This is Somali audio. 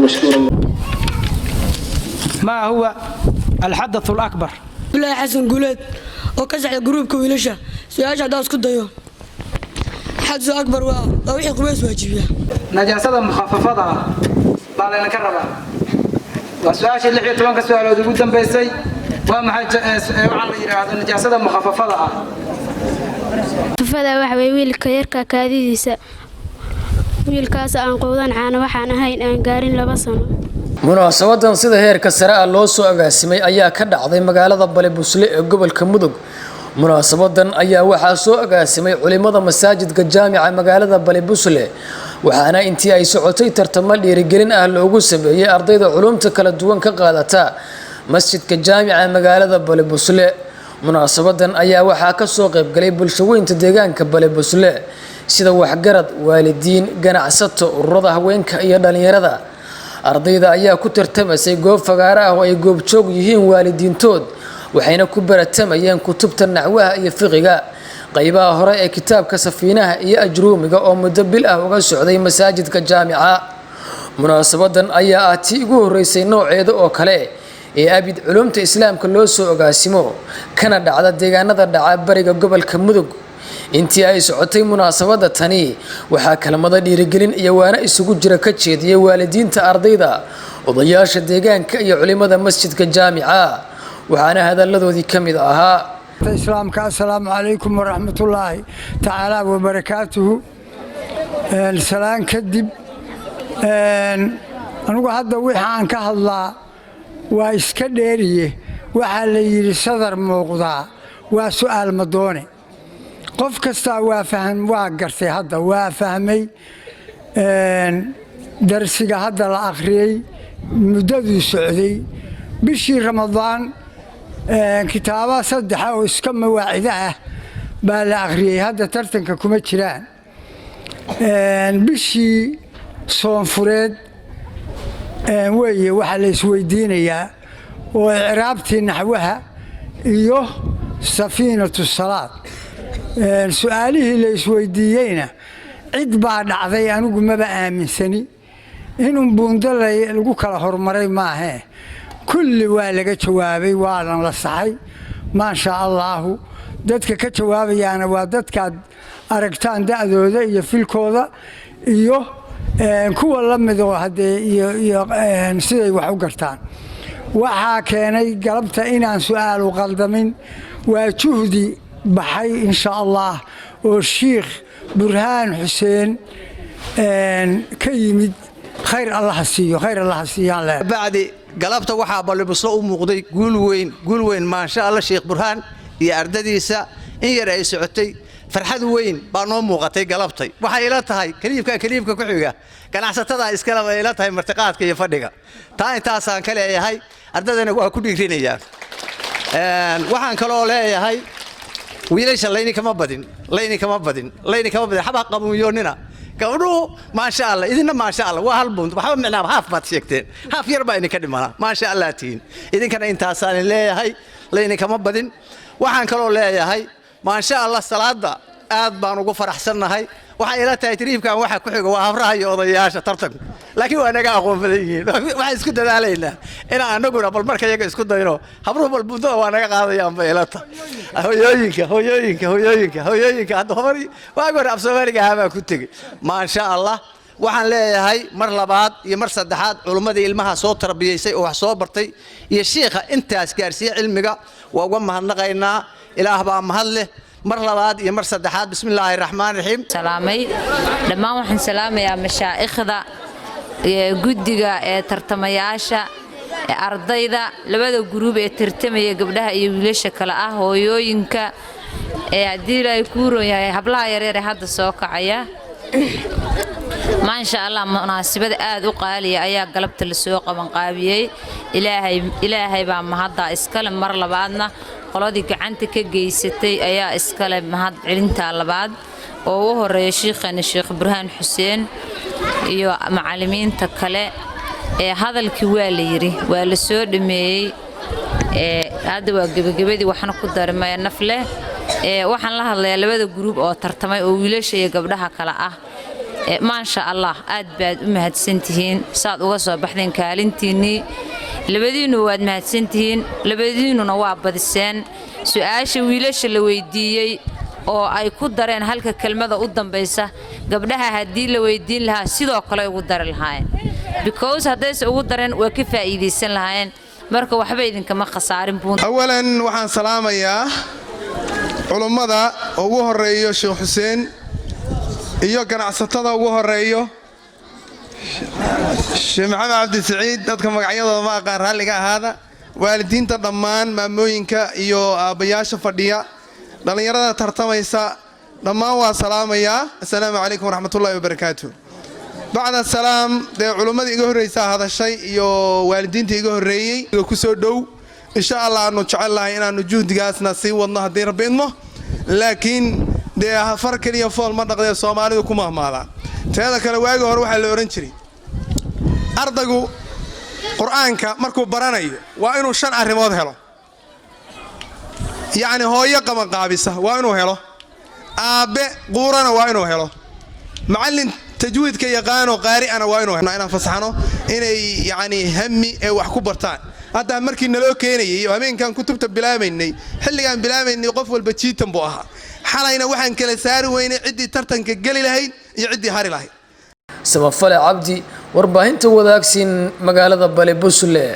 مشكورا. ما هو الحدث الأكبر؟ بالله حسن قولت وكسع جروب كويلشة سؤال داس كده حدث أكبر وأوحي قبيس واجبية. نجاسة مخففة بعد أن كربا وسؤال اللي حيتوان كسؤال ودود بيسي وما حاجة وعلى نجاسة مخففة فدا waxay wiilka yarka kaadidiisa wiilkaas aan qowdan caana waxaan ahayn aan gaarin 2 sano. munaasabadan sida heerka sare ah loo soo agaasimay ayaa ka dhacday magaalada Balebusle ee gobolka Mudug. munaasabadan ayaa waxaa soo agaasimay culimada masaajidka jaamica magaalada Balebusle waxaana intii ay socotay tartamo dhiirigelin ah loogu sameeyay ardayda culumta kala duwan ka qaadata masjidka jaamica magaalada Balebusle. munaasabadan ayaa waxaa ka soo qayb galay bulshooyinka deegaanka Balebusle sida waxgarad, waalidiin, ganacsato, ururada haweenka iyo dhalinyarada. ardayda ayaa ku tartamasay goob fagaara ah oo ay goob joog yihiin waalidiintood waxayna ku baratamayeen kutubta nacwaha iyo fiqiga. qaybaha hore ee kitaabka safiinaha iyo ajruumiga oo muddo bil ah uga socday masaajidka jaamica. munaasabadan ayaa ah tii ugu horeysay nooceeda oo kale ee abid culumta islaamka loo soo ogaasimo kana dhacda deegaanada dhaca bariga gobolka Mudug. intii ay socotay munaasabada tani waxaa kalmada dhiirigelin iyo waana isugu jira ka jeediyay waalidiinta ardayda, odayaasha deegaanka iyo culimada masjidka jaamica. waxaana hadalladoodii kamid ahaa islaamka assalaamu calaykum waraxmatullaahi tacaala wabarakaatuhu. salaan kadib anigu hadda wixii aan ka hadlaa waa iska dheeriye waxaa la yidhi sadar muuqdaa waa su'aal madoone. qof kasta waa gartay hadda waa fahmay darsiga hadda la akhriyay muddaduu socday bishii Ramadaan kitaaba 3 oo iska mawaacida ah baa la akhriyay hadda tartanka kuma jiraan. bishii soonfureed weeye waxa la isweydiinayaa oo icraabtii naxwaha iyo safiinatu salaad su'aalihii la isweydiiyeyna cid baa dhacday anigu maba aaminsani inuu buundo lagu kala hormaray maahe kulli waa laga jawaabay waadan la saxay maasha Allah. dadka ka jawaabayaana waa dadkaad aragtaan da'dooda iyo filkooda iyo kuwa la mid oo hadee iyo siday wax u gartaan. waxaa keenay galabta inaan su'aal u qaldamin waa juhdi baxay insha Allah oo Sheikh Burhaan Xuseen ka yimid khayr Allah siiyaan leh. bacdi galabta waxaa Balebusle u muuqday guul weyn ma sha Allah Sheikh Burhaan iyo ardadiisa in yar ay socotay farxad weyn baa noo muuqatay galabtay. waxay ila tahay kaliibka ku xiga ganacsatada iska laba ila tahay martiqaadka iyo fadhiga taa intaasaan ka leeyahay ardadana waa ku dhiirinayaan. waxaan kaloo leeyahay wiilasha layni kama badin xaba qabuuyoonina gabdhuhu ma sha Allah idina ma sha Allah waa hal buund waxba micnaa haaf baad sheegteen haaf yar baa idinka dhimana ma sha Allah tiin idinkana intaasaan leeyahay layni kama badin. waxaan kaloo leeyahay ma sha Allah salaada aad baan ugu faraxsanahay. waxay ila tahay tiriibkan waxa ku xiga waa habraha iyo odayaasha tartanka laakiin waa naga aqoon badan yihiin. waxay isku dadaaleynaa in anaguna bal marka iyaga isku dayno habruhu bal buundo waa naga qaadayaan bay ila tahay. hooyooyinka hadda hore waa goor af Soomaaliga habaa ku tagay ma sha Allah. waxaan leeyahay mar labaad iyo mar saddexaad culimadii ilmaha soo tarbiyeysay oo wax soo bartay iyo sheekha intaas gaarsiiyay cilmiga waa uga mahadnaqaynaa. ilaah baa mahad leh. mar labaad iyo mar saddexaad bismillaahir rahmaanir rahiim. salaamay dhammaan waxaan salaamayaa mashaayikhda guddiga ee tartamayaasha ardayda labada group ee tartamaya gabdhaha iyo wiilasha kala ah hooyooyinka haddii ay ku roon yahay hablaha yaryar ee hadda soo kacaya. ما شاء الله مناسبة آد وقالي أيا قلبت السوق من قابيي إلهي بقى مهضة إسكالم مر لبعضنا قلادي كعنتك جيستي أيا إسكالم مهض علنتا لبعض وهو الشيخ الشيخ برهان حسين iyo macallimiinta kale ee hadalkii waa la yiri waa la soo dhameeyay hadda waa gabagabadii waxaan ku darmay nafle waxaan la hadlayaa labada group oo tartamay oo wiilasha iyo gabdhaha kala ah maasha allah aad baad u mahadsantihiin saad uga soo baxdeen kaalintiinnii labadiinu waad mahadsantihiin labadiinuna waa badiseen su'aasha wiilasha la weydiiyey oo ay ku dareen halka kelmada u dambaysa gabdhaha haddii la weydiin lahaa sidoo kale ugu dari lahaayeen because haddayse ugu dareen waa ka faa'iidaysan lahaayeen marka waxba idinkama khasaarin buun awalan waxaan salaamayaa culummada ugu horeeyo Sheekh Xuseen iyo ganacsatada ugu horeeyo Sheekh Maxamed Cabdi Saciid dadka magacyadooda ma aqaan raalliga ahaada waalidiinta dhammaan maamooyinka iyo aabayaasha fadhiya dhalinyarada tartamaysa dhammaan waa salaamayaa assalaamu calaykum waraxmatullaahi wabarakaatuh bacda salaam dee culimmadii iga horreysa hadashay iyo waalidiintii iga horreeyey ku soo dhow insha allah aanu jecel lahay inaanu juhdigaasna sii wadno haddii rabbi idmo laakiin dee far keliya fool ma dhaqdee soomaalidu ku mahmaadaan teeda kale waagi hore waxaa la ohan jiray ardaygu qur'aanka markuu baranayo waa inuu 5 arrimood helo yacni hooyo qabanqaabisa waa inuu helo aabe quurana waa inuu helo macallin tajwiidka yaqaano qaari'ana waa inuu helo inaan fasaxno inay yacni hammi ee wax ku bartaan hadda markii naloo keenayay habeenkan kutubta bilaabaynay xilligan bilaabaynay qof walba jiitan buu ahaa xalayna waxaan kala saari weynay ciddii tartanka gali lahayd iyo ciddii hari lahayd samafale cabdi warbaahinta wadaagsin magaalada Bale Busle.